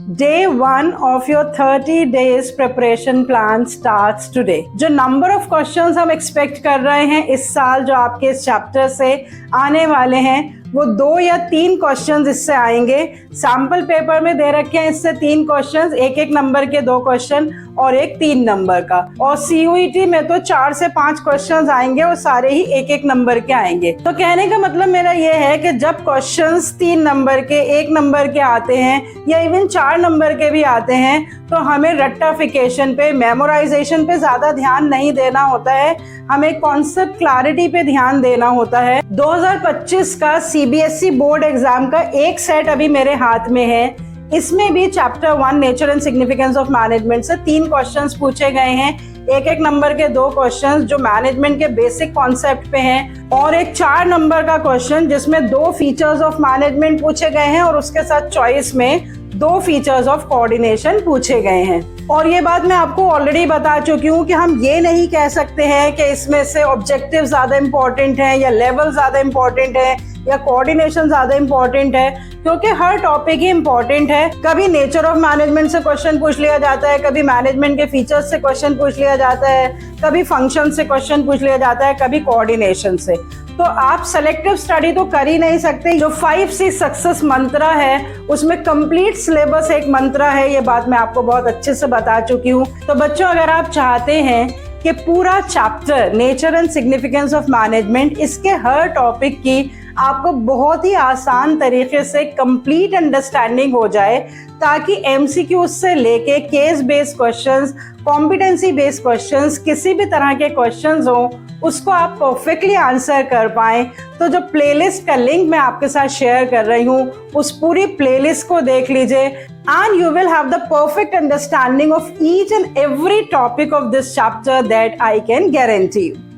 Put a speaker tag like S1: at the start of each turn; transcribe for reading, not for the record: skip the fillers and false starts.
S1: Day 1 of your 30 days preparation plan starts today. जो number of questions हम expect कर रहे हैं इस साल जो आपके इस चैप्टर से आने वाले हैं वो 2 या 3 क्वेश्चंस इससे आएंगे। सैम्पल पेपर में दे रखे हैं इससे 3 क्वेश्चंस, एक नंबर के 2 क्वेश्चन और एक 3 नंबर का। और CUET में तो 4 से 5 क्वेश्चंस आएंगे और सारे ही एक नंबर के आएंगे। तो कहने का मतलब मेरा ये है कि जब क्वेश्चंस 3 नंबर के, 1 नंबर के आते हैं या इवन 4 नंबर के भी आते हैं तो हमें रट्टाफिकेशन पे, मेमोराइजेशन पे ज्यादा ध्यान नहीं देना होता है, हमें कॉन्सेप्ट क्लैरिटी पे ध्यान देना होता है। 2025 का CBSE बोर्ड एग्जाम का एक सेट अभी मेरे हाथ में है। इसमें भी chapter 1 nature and significance of management से 3 क्वेश्चंस पूछे गए हैं, एक नंबर के 2 क्वेश्चंस जो मैनेजमेंट के बेसिक कॉन्सेप्ट पे हैं और एक 4 नंबर का क्वेश्चन जिसमें 2 फीचर्स ऑफ मैनेजमेंट पूछे गए हैं और उसके साथ चॉइस में 2 फीचर्स ऑफ कोऑर्डिनेशन पूछे गए हैं। और ये बात मैं आपको ऑलरेडी बता चुकी हूँ कि हम ये नहीं कह सकते हैं कि इसमें से ऑब्जेक्टिव ज्यादा इंपॉर्टेंट है या लेवल ज्यादा इंपॉर्टेंट है या कोऑर्डिनेशन ज्यादा इंपॉर्टेंट है, क्योंकि हर टॉपिक ही इंपॉर्टेंट है। कभी नेचर ऑफ मैनेजमेंट से क्वेश्चन पूछ लिया जाता है, कभी मैनेजमेंट के फीचर्स से क्वेश्चन पूछ लिया जाता है, कभी फंक्शन से क्वेश्चन पूछ लिया जाता है, कभी कोऑर्डिनेशन से। तो आप सेलेक्टिव स्टडी तो कर ही नहीं सकते। जो 5C सक्सेस मंत्रा है उसमें कंप्लीट सिलेबस एक मंत्रा है, ये बात मैं आपको बहुत अच्छे से बता चुकी हूँ। तो बच्चों, अगर आप चाहते हैं कि पूरा chapter nature and significance of management, इसके हर टॉपिक की आपको बहुत ही आसान तरीके से कंप्लीट अंडरस्टैंडिंग हो जाए, ताकि MCQ से लेके case based questions, competency based questions, किसी भी तरह के क्वेश्चंस हो उसको आप परफेक्टली आंसर कर पाएं, तो जो प्लेलिस्ट का लिंक मैं आपके साथ शेयर कर रही हूँ उस पूरी प्लेलिस्ट को देख लीजिए and you will have the perfect understanding of each and every topic of this chapter, that I can guarantee you.